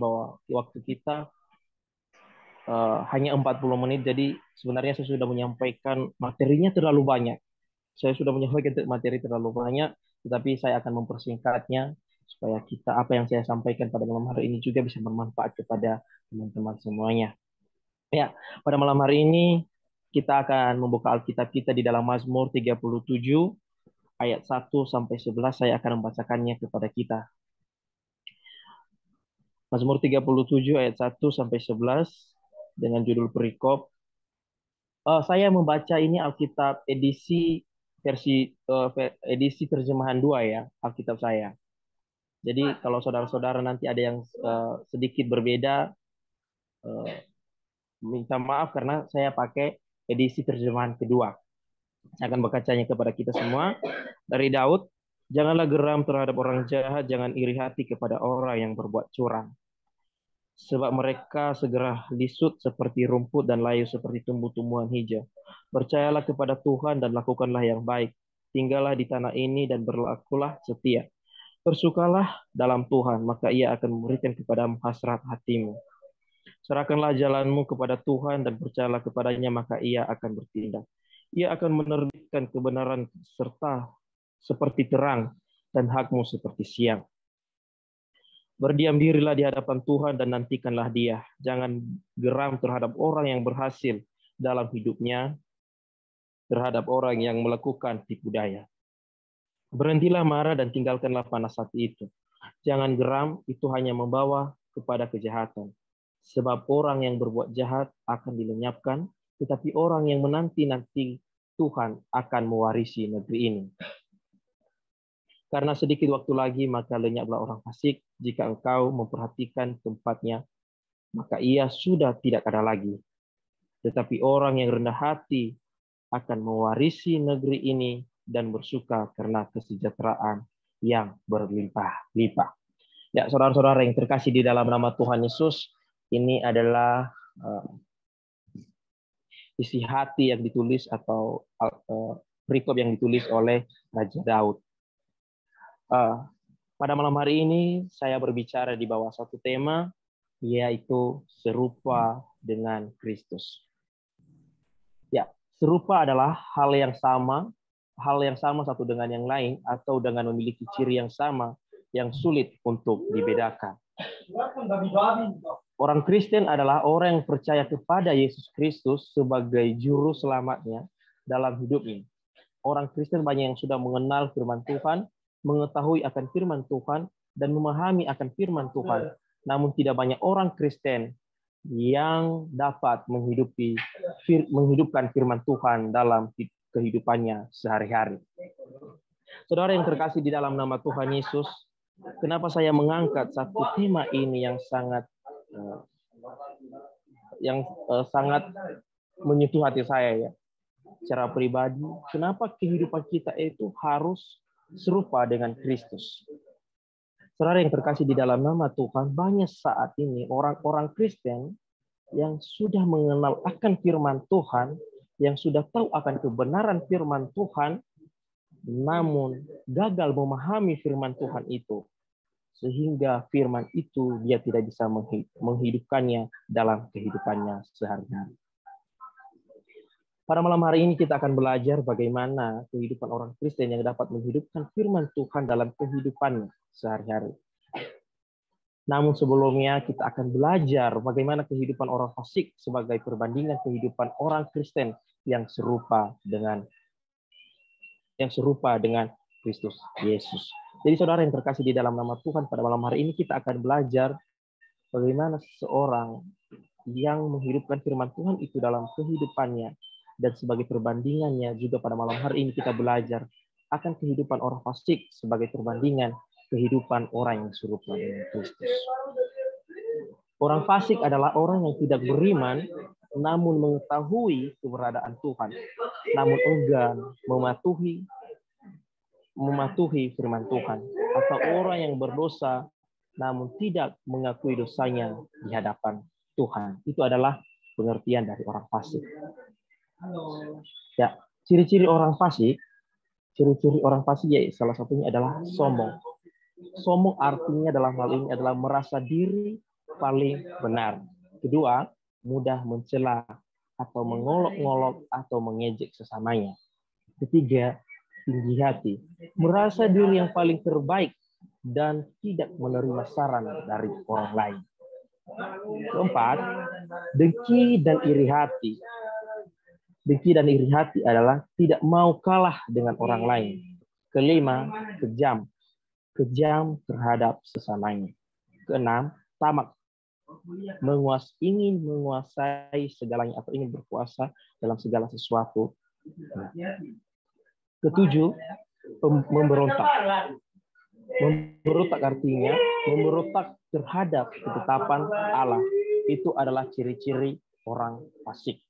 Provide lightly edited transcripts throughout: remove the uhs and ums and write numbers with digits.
bahwa waktu kita hanya 40 menit, jadi sebenarnya saya sudah menyampaikan materinya terlalu banyak. Saya sudah menyampaikan materi terlalu banyak, tetapi saya akan mempersingkatnya supaya apa yang saya sampaikan pada malam hari ini juga bisa bermanfaat kepada teman-teman semuanya. Ya, pada malam hari ini kita akan membuka Alkitab kita di dalam Mazmur 37 ayat 1 sampai 11. Saya akan membacakannya kepada kita. Mazmur 37 ayat 1 sampai 11 dengan judul perikop. Saya membaca ini Alkitab edisi terjemahan 2 ya, Alkitab saya. Jadi kalau saudara-saudara nanti ada yang sedikit berbeda, uh, minta maaf karena saya pakai edisi terjemahan kedua. Saya akan membacanya kepada kita semua. Dari Daud, janganlah geram terhadap orang jahat, jangan iri hati kepada orang yang berbuat curang. Sebab mereka segera lisut seperti rumput dan layu seperti tumbuh-tumbuhan hijau. Percayalah kepada Tuhan dan lakukanlah yang baik. Tinggallah di tanah ini dan berlakulah setia. Bersukalah dalam Tuhan, maka Ia akan memberikan kepadamu hasrat hatimu. Serahkanlah jalanmu kepada Tuhan dan percayalah kepadanya, maka Ia akan bertindak. Ia akan menerbitkan kebenaran serta seperti terang dan hakmu seperti siang. Berdiam dirilah di hadapan Tuhan dan nantikanlah Dia. Jangan geram terhadap orang yang berhasil dalam hidupnya, terhadap orang yang melakukan tipu daya. Berhentilah marah dan tinggalkanlah panas hati itu. Jangan geram, itu hanya membawa kepada kejahatan. Sebab orang yang berbuat jahat akan dilenyapkan, tetapi orang yang menanti-nanti Tuhan akan mewarisi negeri ini. Karena sedikit waktu lagi, maka lenyaplah orang fasik. Jika engkau memperhatikan tempatnya, maka ia sudah tidak ada lagi. Tetapi orang yang rendah hati akan mewarisi negeri ini dan bersuka karena kesejahteraan yang berlimpah-limpah. Ya, saudara-saudara yang terkasih di dalam nama Tuhan Yesus, ini adalah isi hati yang ditulis atau perikop yang ditulis oleh Raja Daud. Pada malam hari ini saya berbicara di bawah satu tema, yaitu serupa dengan Kristus. Ya, serupa adalah hal yang sama satu dengan yang lain atau dengan memiliki ciri yang sama yang sulit untuk dibedakan. Orang Kristen adalah orang yang percaya kepada Yesus Kristus sebagai juru selamatnya dalam hidupnya. Orang Kristen banyak yang sudah mengenal firman Tuhan, mengetahui akan firman Tuhan, dan memahami akan firman Tuhan. Namun tidak banyak orang Kristen yang dapat menghidupkan firman Tuhan dalam kehidupannya sehari-hari. Saudara yang terkasih di dalam nama Tuhan Yesus, kenapa saya mengangkat satu tema ini yang sangat menyentuh hati saya ya. Secara pribadi, kenapa kehidupan kita itu harus serupa dengan Kristus? Saudara yang terkasih di dalam nama Tuhan, banyak saat ini orang-orang Kristen yang sudah mengenal akan firman Tuhan, yang sudah tahu akan kebenaran firman Tuhan, namun gagal memahami firman Tuhan itu, sehingga firman itu dia tidak bisa menghidupkannya dalam kehidupannya sehari-hari. Pada malam hari ini kita akan belajar bagaimana kehidupan orang Kristen yang dapat menghidupkan firman Tuhan dalam kehidupannya sehari-hari. Namun sebelumnya kita akan belajar bagaimana kehidupan orang fasik sebagai perbandingan kehidupan orang Kristen yang serupa dengan Kristus Yesus. Jadi saudara yang terkasih di dalam nama Tuhan, pada malam hari ini kita akan belajar bagaimana seseorang yang menghidupkan firman Tuhan itu dalam kehidupannya. Dan sebagai perbandingannya juga pada malam hari ini kita belajar akan kehidupan orang fasik sebagai perbandingan kehidupan orang yang serupa dengan Kristus. Orang fasik adalah orang yang tidak beriman namun mengetahui keberadaan Tuhan, namun enggan mematuhi firman Tuhan, atau orang yang berdosa namun tidak mengakui dosanya di hadapan Tuhan. Itu adalah pengertian dari orang fasik. Ya, ciri-ciri orang fasik ya salah satunya adalah sombong. Sombong artinya dalam hal ini adalah merasa diri paling benar. Kedua, mudah mencela atau mengolok-ngolok atau mengejek sesamanya. Ketiga, tinggi hati, merasa diri yang paling terbaik dan tidak menerima saran dari orang lain. Keempat, dengki dan iri hati. Dengki dan iri hati adalah tidak mau kalah dengan orang lain. Kelima, kejam. Kejam terhadap sesamanya. Keenam, tamak. Ingin menguasai segalanya atau ingin berkuasa dalam segala sesuatu. Ketujuh, memberontak. Memberontak artinya memberontak terhadap ketetapan Allah. Itu adalah ciri-ciri orang fasik.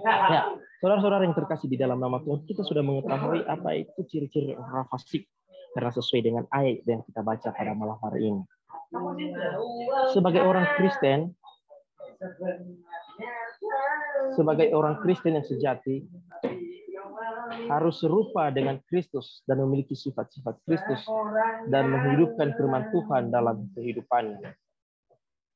Ya, saudara-saudara yang terkasih di dalam nama Tuhan, kita sudah mengetahui apa itu ciri-ciri orang fasik karena sesuai dengan ayat yang kita baca pada malam hari ini. Sebagai orang Kristen yang sejati, harus serupa dengan Kristus dan memiliki sifat-sifat Kristus dan menghidupkan firman Tuhan dalam kehidupannya.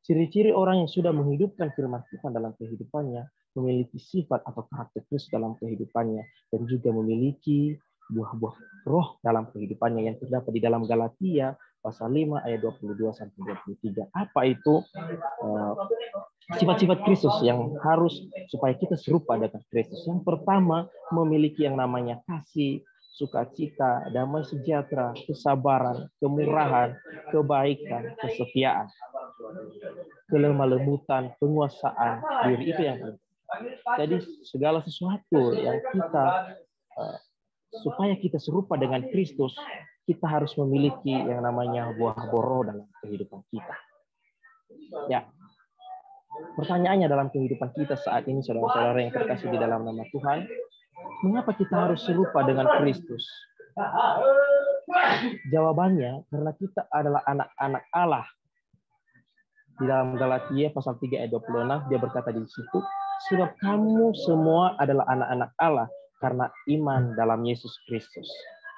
Ciri-ciri orang yang sudah menghidupkan firman Tuhan dalam kehidupannya memiliki sifat atau karakter Kristus dalam kehidupannya dan juga memiliki buah-buah roh dalam kehidupannya yang terdapat di dalam Galatia pasal 5 ayat 22 sampai 23. Apa itu sifat-sifat Kristus yang harus supaya kita serupa dengan Kristus? Yang pertama, memiliki yang namanya kasih, sukacita, damai sejahtera, kesabaran, kemurahan, kebaikan, kesetiaan, kelemah lembutan, penguasaan diri. Itu yang penting. Jadi segala sesuatu yang kita supaya kita serupa dengan Kristus, kita harus memiliki yang namanya buah roh dalam kehidupan kita. Ya. Pertanyaannya dalam kehidupan kita saat ini, saudara-saudara yang terkasih di dalam nama Tuhan, mengapa kita harus serupa dengan Kristus? Jawabannya, karena kita adalah anak-anak Allah. Di dalam Galatia pasal 3 ayat 26, dia berkata di situ, sebab kamu semua adalah anak-anak Allah karena iman dalam Yesus Kristus.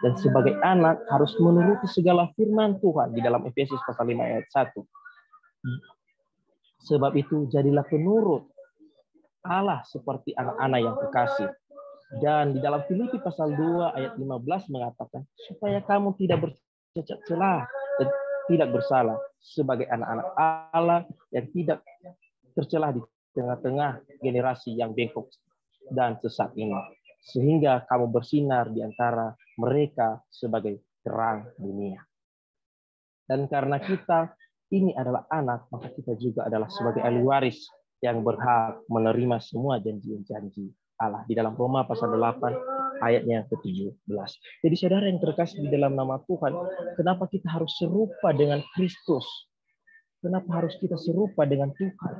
Dan sebagai anak harus menuruti segala firman Tuhan di dalam Efesus pasal 5 ayat 1. Sebab itu jadilah penurut Allah seperti anak-anak yang kekasih. Dan di dalam Filipi pasal 2 ayat 15 mengatakan, supaya kamu tidak bercacat celah dan tidak bersalah sebagai anak-anak Allah yang tidak tercelah di tengah-tengah generasi yang bengkok dan sesat ini. Sehingga kamu bersinar di antara mereka sebagai terang dunia. Dan karena kita ini adalah anak, maka kita juga adalah sebagai ahli waris yang berhak menerima semua janji-janji Allah. Di dalam Roma pasal 8 ayatnya ke-17. Jadi saudara yang terkasih di dalam nama Tuhan, kenapa kita harus serupa dengan Kristus? Kenapa harus kita serupa dengan Tuhan?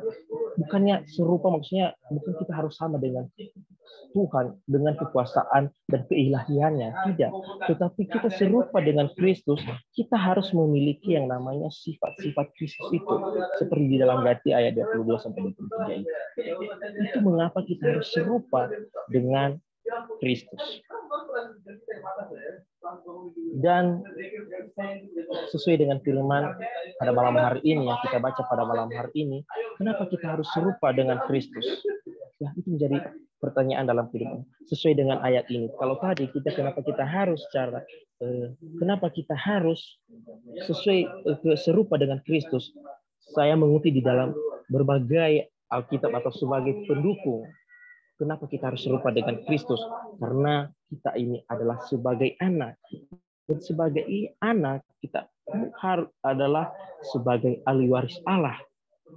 Bukannya serupa maksudnya bukan kita harus sama dengan Tuhan, dengan kekuasaan dan keilahiannya. Tidak. Tetapi kita serupa dengan Kristus, kita harus memiliki yang namanya sifat-sifat Kristus itu. Seperti di dalam Galatia ayat 22-23 itu. Itu mengapa kita harus serupa dengan Kristus. Dan sesuai dengan firman pada malam hari ini yang kita baca pada malam hari ini, kenapa kita harus serupa dengan Kristus? Ya, itu menjadi pertanyaan dalam kehidupan. Sesuai dengan ayat ini. Kalau tadi kenapa kita harus serupa dengan Kristus? Saya mengutip di dalam berbagai Alkitab atau sebagai pendukung. Kenapa kita harus serupa dengan Kristus? Karena kita ini adalah sebagai anak. Dan sebagai anak, kita adalah sebagai ahli waris Allah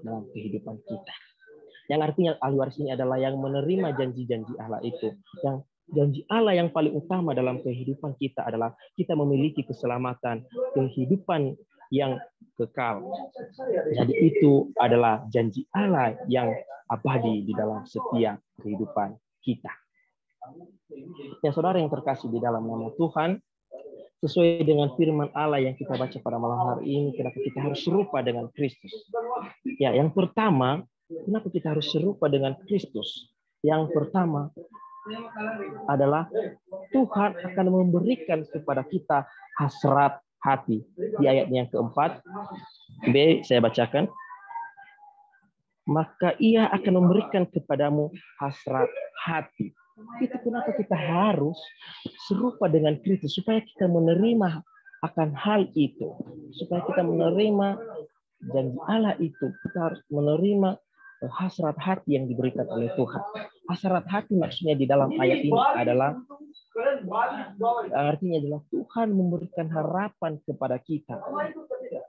dalam kehidupan kita. Yang artinya ahli waris ini adalah yang menerima janji-janji Allah itu. Yang janji Allah yang paling utama dalam kehidupan kita adalah kita memiliki keselamatan, kehidupan yang kekal. Jadi itu adalah janji Allah yang abadi di dalam setiap kehidupan kita. Ya, saudara yang terkasih di dalam nama Tuhan, sesuai dengan firman Allah yang kita baca pada malam hari ini, kenapa kita harus serupa dengan Kristus? Ya, yang pertama, kenapa kita harus serupa dengan Kristus? Yang pertama adalah Tuhan akan memberikan kepada kita hasrat hati. Di ayatnya yang keempat, B, saya bacakan. maka ia akan memberikan kepadamu hasrat hati. Itu kenapa kita harus serupa dengan Kristus, supaya kita menerima akan hal itu, supaya kita menerima janji Allah itu. Kita harus menerima hasrat hati yang diberikan oleh Tuhan. Hasrat hati maksudnya di dalam ayat ini adalah, artinya adalah Tuhan memberikan harapan kepada kita.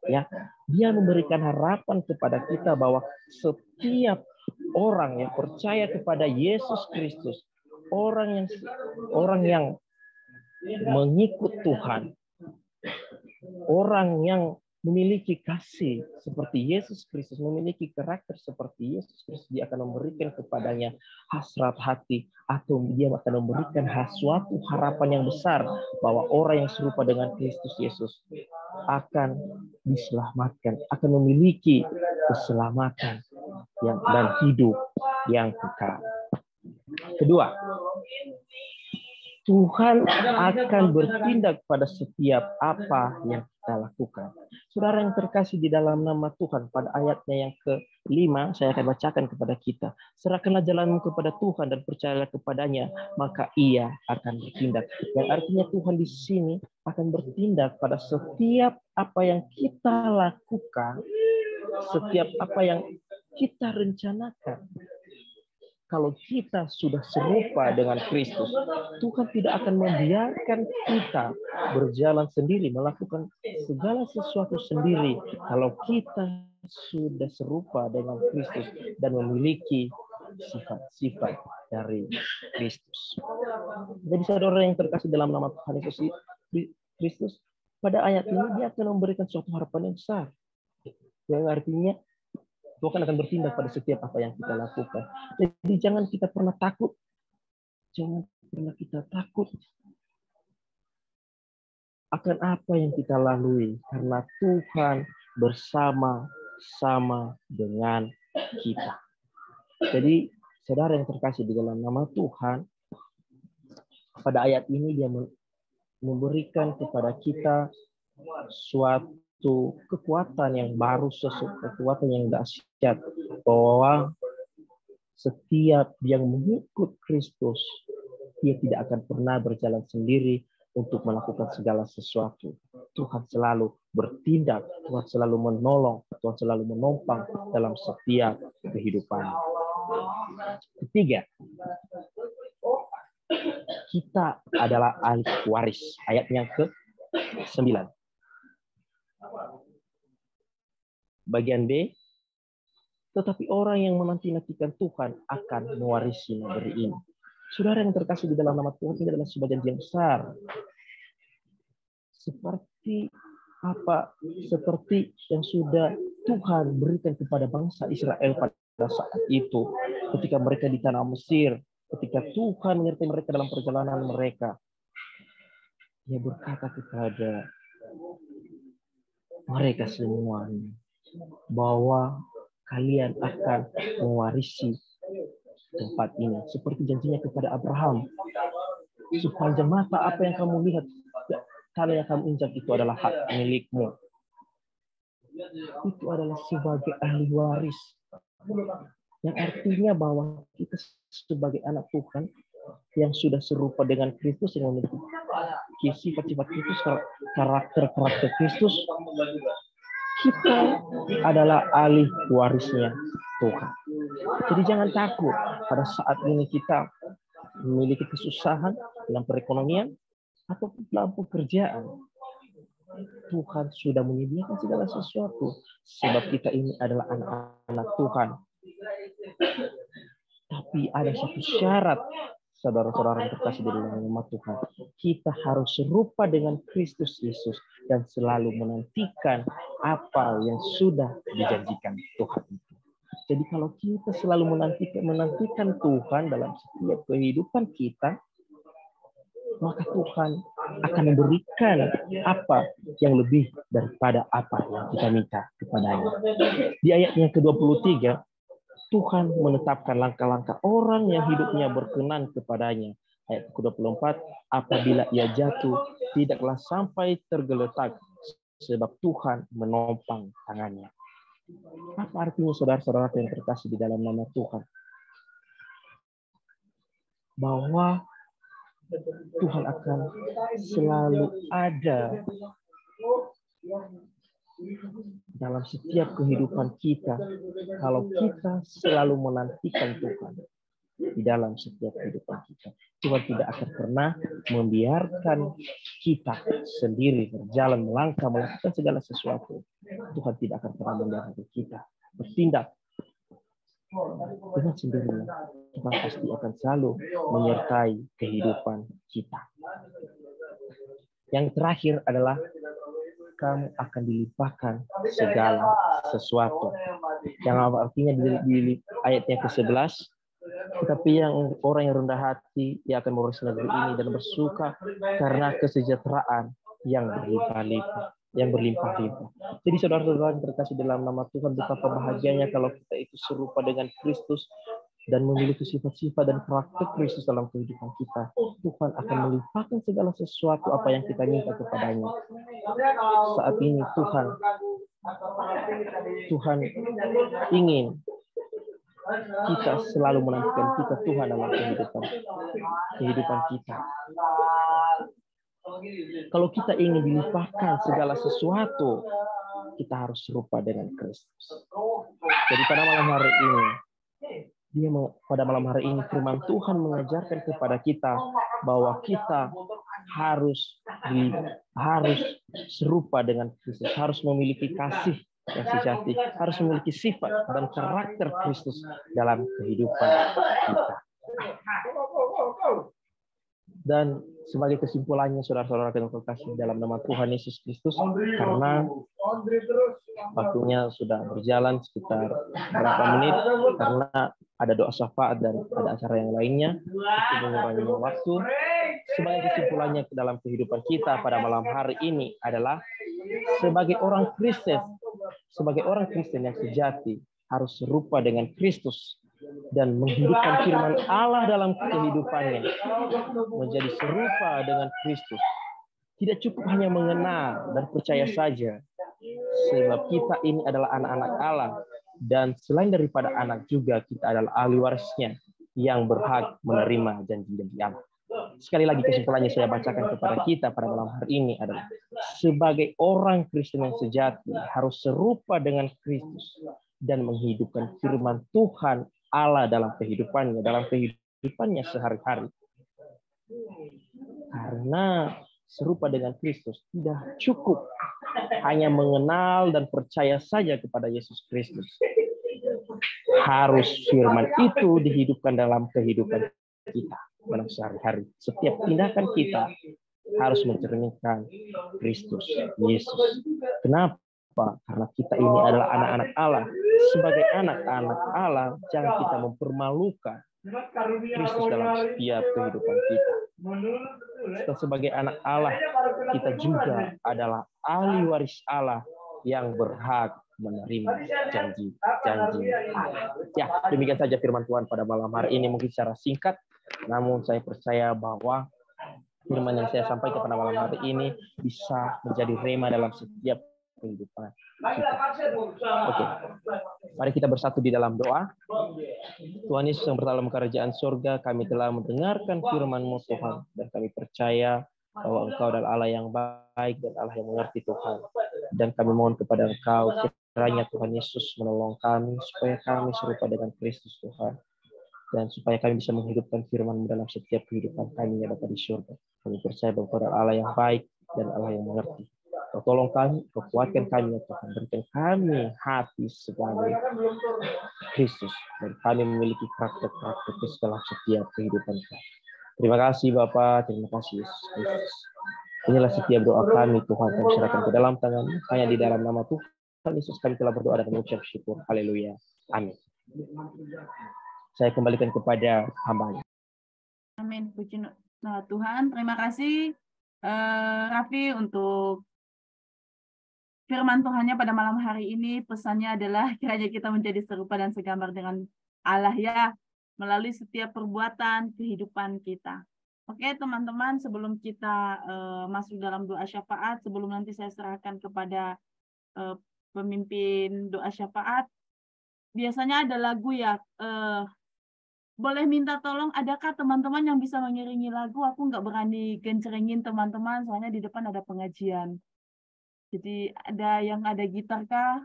Ya, Dia memberikan harapan kepada kita bahwa setiap orang yang percaya kepada Yesus Kristus, orang yang mengikut Tuhan, orang yang memiliki kasih seperti Yesus Kristus, memiliki karakter seperti Yesus Kristus, Dia akan memberikan kepadanya hasrat hati, atau Dia akan memberikan suatu harapan yang besar bahwa orang yang serupa dengan Kristus Yesus akan diselamatkan, akan memiliki keselamatan dan hidup yang kekal. Kedua, Tuhan akan bertindak pada setiap apa yang kita lakukan. Saudara yang terkasih di dalam nama Tuhan, pada ayatnya yang ke-5, saya akan bacakan kepada kita. Serahkanlah jalanmu kepada Tuhan dan percayalah kepadanya, maka Ia akan bertindak. Yang artinya Tuhan di sini akan bertindak pada setiap apa yang kita lakukan, setiap apa yang kita rencanakan. Kalau kita sudah serupa dengan Kristus, Tuhan tidak akan membiarkan kita berjalan sendiri, melakukan segala sesuatu sendiri. Kalau kita sudah serupa dengan Kristus dan memiliki sifat-sifat dari Kristus. Jadi saudara yang terkasih dalam nama Tuhan Yesus Kristus, pada ayat ini Dia akan memberikan suatu harapan yang besar. Yang artinya Tuhan akan bertindak pada setiap apa yang kita lakukan. Jadi jangan kita pernah takut. Jangan pernah kita takut akan apa yang kita lalui. Karena Tuhan bersama-sama dengan kita. Jadi saudara yang terkasih di dalam nama Tuhan, pada ayat ini Dia memberikan kepada kita suatu kekuatan yang baru, kekuatan yang dahsyat, bahwa setiap yang mengikut Kristus, dia tidak akan pernah berjalan sendiri untuk melakukan segala sesuatu. Tuhan selalu bertindak, Tuhan selalu menolong, Tuhan selalu menopang dalam setiap kehidupan. Ketiga, kita adalah ahli waris. Ayat yang ke-9. Bagian B, tetapi orang yang menanti-nantikan Tuhan akan mewarisi negeri ini. Saudara yang terkasih di dalam nama Tuhan, ini adalah sebuah janji yang besar. Seperti apa? Seperti yang sudah Tuhan berikan kepada bangsa Israel pada saat itu, ketika mereka di tanah Mesir, ketika Tuhan menyertai mereka dalam perjalanan mereka. Dia berkata kepada mereka semuanya bahwa kalian akan mewarisi tempat ini, seperti janjinya kepada Abraham. Sepanjang mata apa yang kamu lihat, tanah yang kamu injak itu adalah hak milikmu. Itu adalah sebagai ahli waris, yang artinya bahwa kita sebagai anak Tuhan yang sudah serupa dengan Kristus, yang memiliki sifat-sifat Kristus, karakter Kristus, kita adalah ahli warisnya Tuhan. Jadi jangan takut pada saat ini kita memiliki kesusahan dalam perekonomian atau dalam pekerjaan. Tuhan sudah menyediakan segala sesuatu, sebab kita ini adalah anak-anak Tuhan. Tapi ada satu syarat, saudara-saudara yang terkasih di dalam nama Tuhan. Kita harus serupa dengan Kristus Yesus dan selalu menantikan apa yang sudah dijanjikan Tuhan. Jadi kalau kita selalu menantikan Tuhan dalam setiap kehidupan kita, maka Tuhan akan memberikan apa yang lebih daripada apa yang kita minta kepadanya. Di ayat yang ke-23, Tuhan menetapkan langkah-langkah orang yang hidupnya berkenan kepadanya. Ayat ke-24, apabila ia jatuh, tidaklah sampai tergeletak, sebab Tuhan menopang tangannya. Apa artinya saudara-saudara yang terkasih di dalam nama Tuhan? Bahwa Tuhan akan selalu ada dalam setiap kehidupan kita kalau kita selalu menantikan Tuhan di dalam setiap kehidupan kita. Tuhan tidak akan pernah membiarkan kita sendiri berjalan, melangkah, melakukan segala sesuatu. Tuhan tidak akan pernah membiarkan kita bertindak dengan sendirinya. Tuhan pasti akan selalu menyertai kehidupan kita. Yang terakhir adalah kamu akan dilimpahkan segala sesuatu. Yang artinya di ayatnya ke-11, tetapi yang orang yang rendah hati, ia akan mengurus negeri ini dan bersuka karena kesejahteraan yang berlimpah-limpah. Jadi saudara-saudara yang terkasih dalam nama Tuhan, betapa bahagianya kalau kita itu serupa dengan Kristus dan memiliki sifat-sifat dan karakter Kristus dalam kehidupan kita. Tuhan akan melimpahkan segala sesuatu apa yang kita minta kepadanya. Saat ini Tuhan ingin kita selalu menantikan kita Tuhan dalam kehidupan kita. Kalau kita ingin dilimpahkan segala sesuatu, kita harus serupa dengan Kristus. Jadi pada malam hari ini firman Tuhan mengajarkan kepada kita bahwa kita harus serupa dengan Kristus, harus memiliki kasih yang sejati, harus memiliki sifat dan karakter Kristus dalam kehidupan kita. Dan sebagai kesimpulannya, saudara-saudara yang terkasih dalam nama Tuhan Yesus Kristus, karena waktunya sudah berjalan sekitar berapa menit, karena ada doa syafaat dan ada acara yang lainnya, itu mengurangi waktu. Sebagai kesimpulannya dalam kehidupan kita pada malam hari ini adalah sebagai orang Kristen yang sejati harus serupa dengan Kristus dan menghidupkan firman Allah dalam kehidupannya menjadi serupa dengan Kristus. Tidak cukup hanya mengenal dan percaya saja, sebab kita ini adalah anak-anak Allah, dan selain daripada anak juga kita adalah ahli warisnya yang berhak menerima janji-janji Allah. Sekali lagi kesimpulannya saya bacakan kepada kita pada malam hari ini adalah sebagai orang Kristen yang sejati harus serupa dengan Kristus dan menghidupkan firman Tuhan Allah dalam kehidupannya sehari-hari. Karena serupa dengan Kristus tidak cukup hanya mengenal dan percaya saja kepada Yesus Kristus. Harus firman itu dihidupkan dalam kehidupan kita dalam sehari-hari. Setiap tindakan kita harus mencerminkan Kristus Yesus. Kenapa? Karena kita ini adalah anak-anak Allah. Sebagai anak-anak Allah, jangan kita mempermalukan Kristus dalam setiap kehidupan kita. Kita sebagai anak Allah, kita juga adalah ahli waris Allah yang berhak menerima janji-janji Allah. Ya, demikian saja firman Tuhan pada malam hari ini, mungkin secara singkat, namun saya percaya bahwa firman yang saya sampaikan pada malam hari ini bisa menjadi rema dalam setiap kehidupan kita. Oke, mari kita bersatu di dalam doa. Tuhan Yesus yang bertalam kerajaan surga, kami telah mendengarkan firman-Mu Tuhan, dan kami percaya bahwa Engkau adalah Allah yang baik dan Allah yang mengerti Tuhan. Dan kami mohon kepada Engkau, kiranya Tuhan Yesus menolong kami supaya kami serupa dengan Kristus Tuhan, dan supaya kami bisa menghidupkan firman-Mu dalam setiap kehidupan kami yang ada di surga. Kami percaya bahwa Engkau adalah Allah yang baik dan Allah yang mengerti. Kau tolong kami, kau kuatkan kami ya Tuhan, berikan kami hati sebagai Kristus, dan kami memiliki karakter-karakter Kristus dalam setiap kehidupan kami. Terima kasih Bapa, terima kasih Yesus Kristus. Inilah setiap doa kami Tuhan, kami serahkan ke dalam tangan-Mu, hanya di dalam nama Tuhan Yesus kami telah berdoa dan mengucap syukur. Haleluya. Amin. Saya kembalikan kepada hamba-Nya. Amin. Puji Tuhan. Terima kasih Raffi untuk firman Tuhannya pada malam hari ini. Pesannya adalah kiranya kita menjadi serupa dan segambar dengan Allah ya, melalui setiap perbuatan kehidupan kita. Oke teman-teman, sebelum kita masuk dalam doa syafaat, sebelum nanti saya serahkan kepada pemimpin doa syafaat, biasanya ada lagu ya, boleh minta tolong adakah teman-teman yang bisa mengiringi lagu? Aku nggak berani gencerengin teman-teman, soalnya di depan ada pengajian. Jadi ada yang ada gitar kah?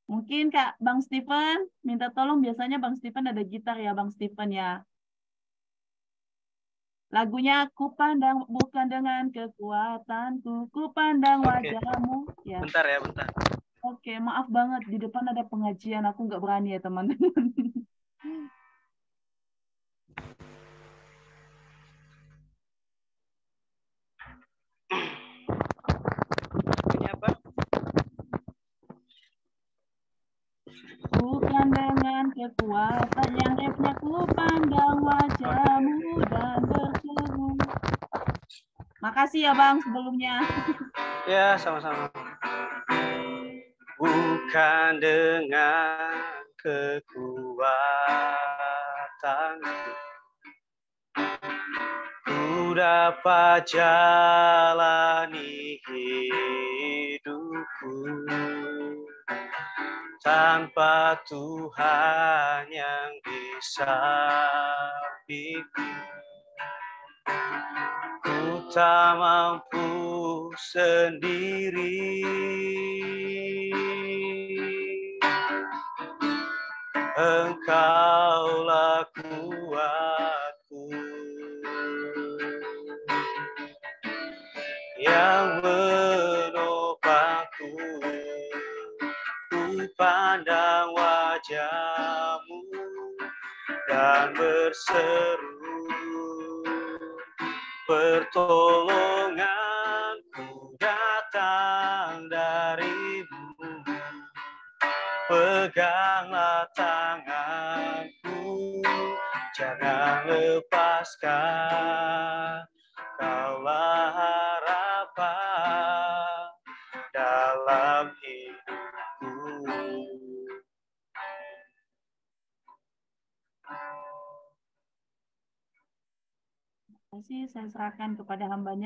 Mungkin Kak Bang Stephen, minta tolong, biasanya Bang Stephen ada gitar ya Bang Stephen ya. Lagunya Kupandang bukan dengan kekuatanku, kupandang Oke, wajahmu. Ya, bentar ya, bentar. oke, maaf banget di depan ada pengajian, aku nggak berani ya teman-teman. Ini apa? Bukan dengan kekuatan yang refnya kupandang wajahmu dan berseru. Makasih ya Bang sebelumnya. Ya, sama-sama. Bukan dengan kekuatan ku dapat jalani hidupku tanpa Tuhan yang di sampingku. Ku tak mampu sendiri, Engkaulah kuatku yang menopangku. Ku pandang wajahmu dan berseru, pertolonganku datang darimu. Peganglah tanganku, jangan lepaskan. Kaulah harapan dalam hidupku. Terima kasih, saya serahkan kepada hambanya.